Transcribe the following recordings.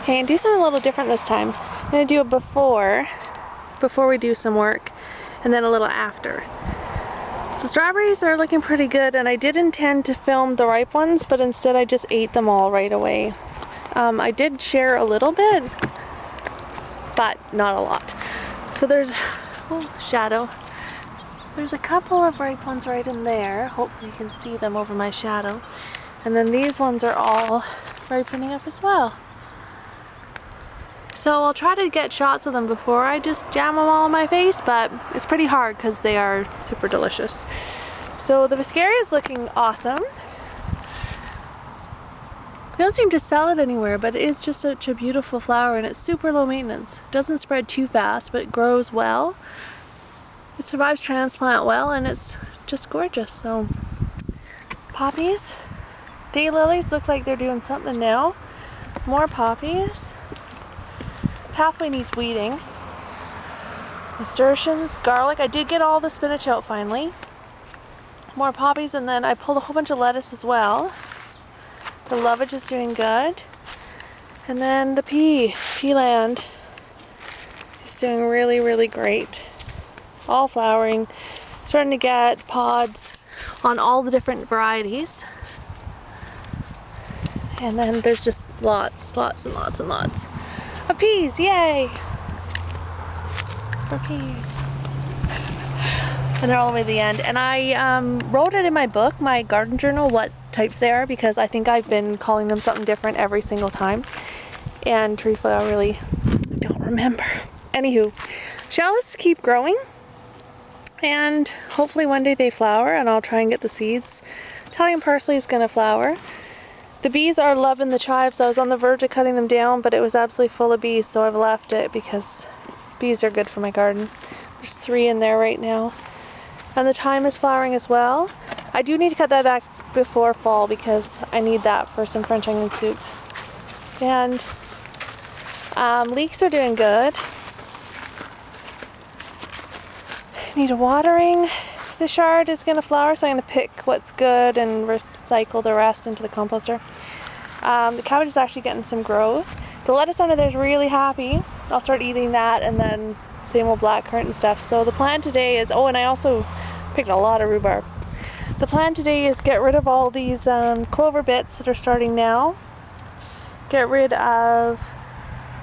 Okay, and do something a little different this time. I'm gonna do a before we do some work, and then a little after. So strawberries are looking pretty good, and I did intend to film the ripe ones, but instead I just ate them all right away. I did share a little bit, but not a lot. So there's, oh, shadow. There's a couple of ripe ones right in there. Hopefully you can see them over my shadow. And then these ones are all ripening up as well. So I'll try to get shots of them before I just jam them all in my face, but it's pretty hard because they are super delicious. So the Viscaria is looking awesome. They don't seem to sell it anywhere, but it is just such a beautiful flower, and it's super low maintenance. It doesn't spread too fast, but it grows well. It survives transplant well, and it's just gorgeous. So poppies. Daylilies look like they're doing something now. More poppies. Pathway needs weeding. Nasturtiums, garlic. I did get all the spinach out finally. More poppies, and then I pulled a whole bunch of lettuce as well. The lovage is doing good. And then the pealand is doing really, really great. All flowering. Starting to get pods on all the different varieties. And then there's just lots and lots and lots of peas. Yay! For peas. And they're all the way to the end. And I wrote it in my book, my garden journal, what types they are, because I think I've been calling them something different every single time. And trefoil, I don't remember. Anywho, shallots keep growing. And hopefully one day they flower, and I'll try and get the seeds. Italian parsley is going to flower. The bees are loving the chives. I was on the verge of cutting them down, but it was absolutely full of bees, so I've left it because bees are good for my garden. There's 3 in there right now. And the thyme is flowering as well. I do need to cut that back before fall because I need that for some French onion soup. And leeks are doing good. Need a watering. The chard is going to flower, so I'm going to pick what's good and recycle the rest into the composter. The cabbage is actually getting some growth. The lettuce under there is really happy. I'll start eating that, and then same old blackcurrant and stuff. So the plan today is, oh, and I also picked a lot of rhubarb. The plan today is get rid of all these clover bits that are starting now. Get rid of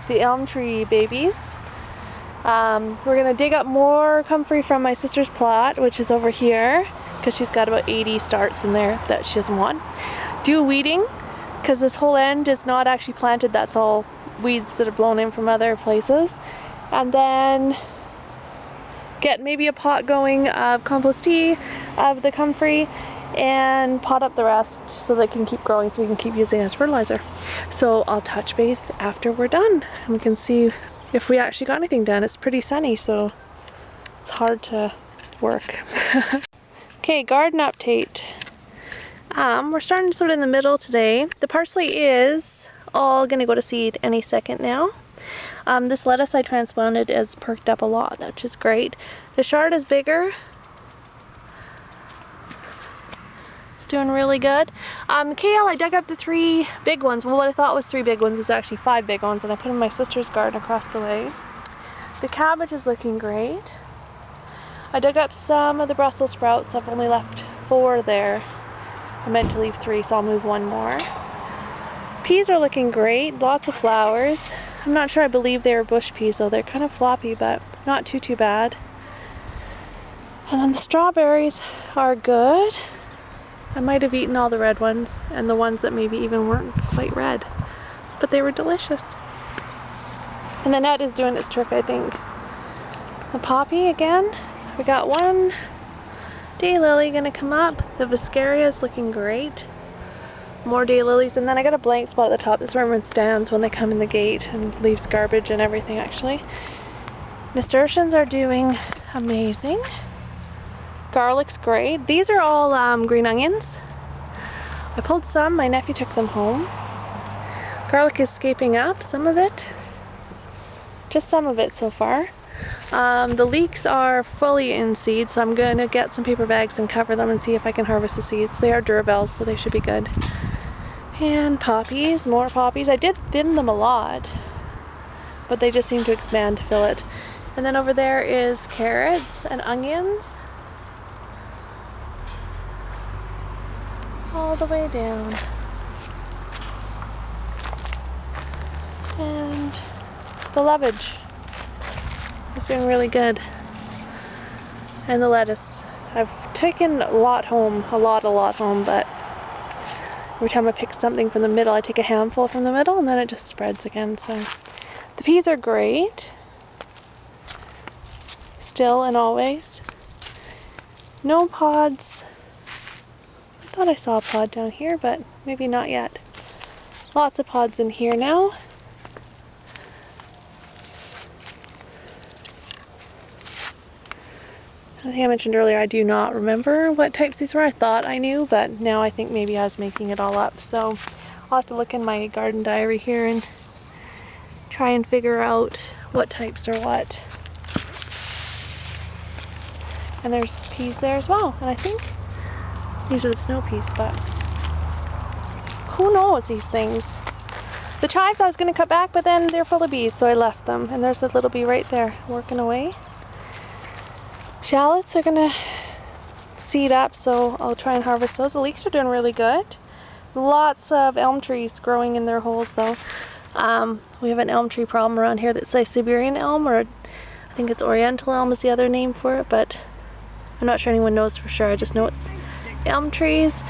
the elm tree babies. We're going to dig up more comfrey from my sister's plot, which is over here, because she's got about 80 starts in there that she doesn't want. Do weeding, because this whole end is not actually planted. That's all weeds that are blown in from other places. And then get maybe a pot going of compost tea, of the comfrey, and pot up the rest so they can keep growing, so we can keep using it as fertilizer. So I'll touch base after we're done, and we can see if we actually got anything done. It's pretty sunny, so it's hard to work. Okay, garden update. We're starting sort of in the middle today. The parsley is all gonna go to seed any second now. This lettuce I transplanted is perked up a lot, which is great. The chard is bigger. It's doing really good. Kale, I dug up the 3 big ones. Well, what I thought was 3 big ones was actually 5 big ones, and I put them in my sister's garden across the way. The cabbage is looking great. I dug up some of the Brussels sprouts. I've only left 4 there. I meant to leave 3, so I'll move 1 more. Peas are looking great. Lots of flowers. I'm not sure I believe they were bush peas, though. They're kind of floppy, but not too bad. And then the strawberries are good. I might have eaten all the red ones, and the ones that maybe even weren't quite red, but they were delicious. And the net is doing its trick, I think. The poppy again. We got 1 daylily gonna come up. The Viscaria is looking great. More daylilies, and then I got a blank spot at the top. This is where everyone stands when they come in the gate and leaves garbage and everything, actually. Nasturtiums are doing amazing. Garlic's great. These are all green onions. I pulled some, my nephew took them home. Garlic is escaping up, some of it. Just some of it so far. The leeks are fully in seed, so I'm going to get some paper bags and cover them and see if I can harvest the seeds. They are Durabels, so they should be good. And poppies, more poppies. I did thin them a lot, but they just seem to expand to fill it. And then over there is carrots and onions. All the way down. And the lovage is doing really good. And the lettuce. I've taken a lot home, a lot home, but every time I pick something from the middle, I take a handful from the middle and then it just spreads again. So the peas are great. Still and always. No pods. I thought I saw a pod down here, but maybe not yet. Lots of pods in here now. I think I mentioned earlier I do not remember what types these were. I thought I knew, but now I think maybe I was making it all up. So I'll have to look in my garden diary here and try and figure out what types are what. And there's peas there as well. And I think these are the snow peas, but who knows these things? The chives I was going to cut back, but then they're full of bees, so I left them. And there's a little bee right there working away. Shallots are going to seed up, so I'll try and harvest those. The leeks are doing really good. Lots of elm trees growing in their holes though. We have an elm tree problem around here that's like Siberian elm, or I think it's Oriental elm is the other name for it, but I'm not sure anyone knows for sure. I just know it's elm trees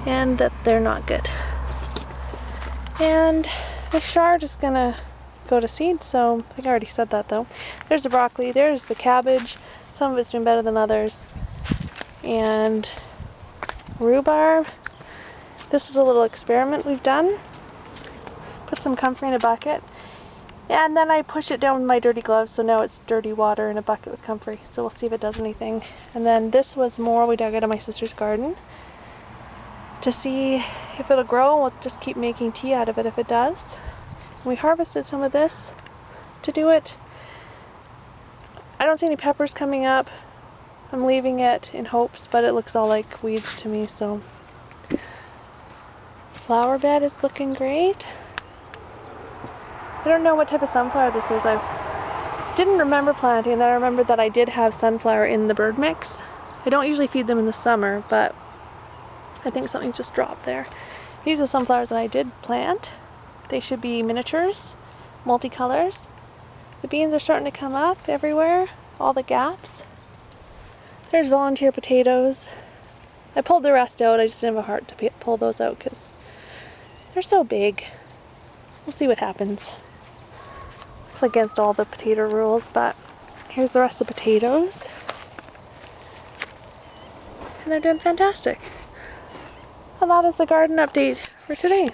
and that they're not good. And the chard is gonna go to seed, so I think I already said that though. There's the broccoli, there's the cabbage. Some of it's doing better than others. And rhubarb. This is a little experiment we've done. Put some comfrey in a bucket. And then I pushed it down with my dirty gloves, so now it's dirty water in a bucket with comfrey. So we'll see if it does anything. And then this was more we dug out of my sister's garden to see if it'll grow. We'll just keep making tea out of it if it does. We harvested some of this to do it. I don't see any peppers coming up. I'm leaving it in hopes, but it looks all like weeds to me, so. Flower bed is looking great. I don't know what type of sunflower this is. I didn't remember planting, and then I remembered that I did have sunflower in the bird mix. I don't usually feed them in the summer, but I think something's just dropped there. These are sunflowers that I did plant. They should be miniatures, multicolors. The beans are starting to come up everywhere, all the gaps. There's volunteer potatoes. I pulled the rest out. I just didn't have a heart to pull those out because they're so big. We'll see what happens. It's against all the potato rules, but here's the rest of the potatoes. And they're doing fantastic. And that is the garden update for today.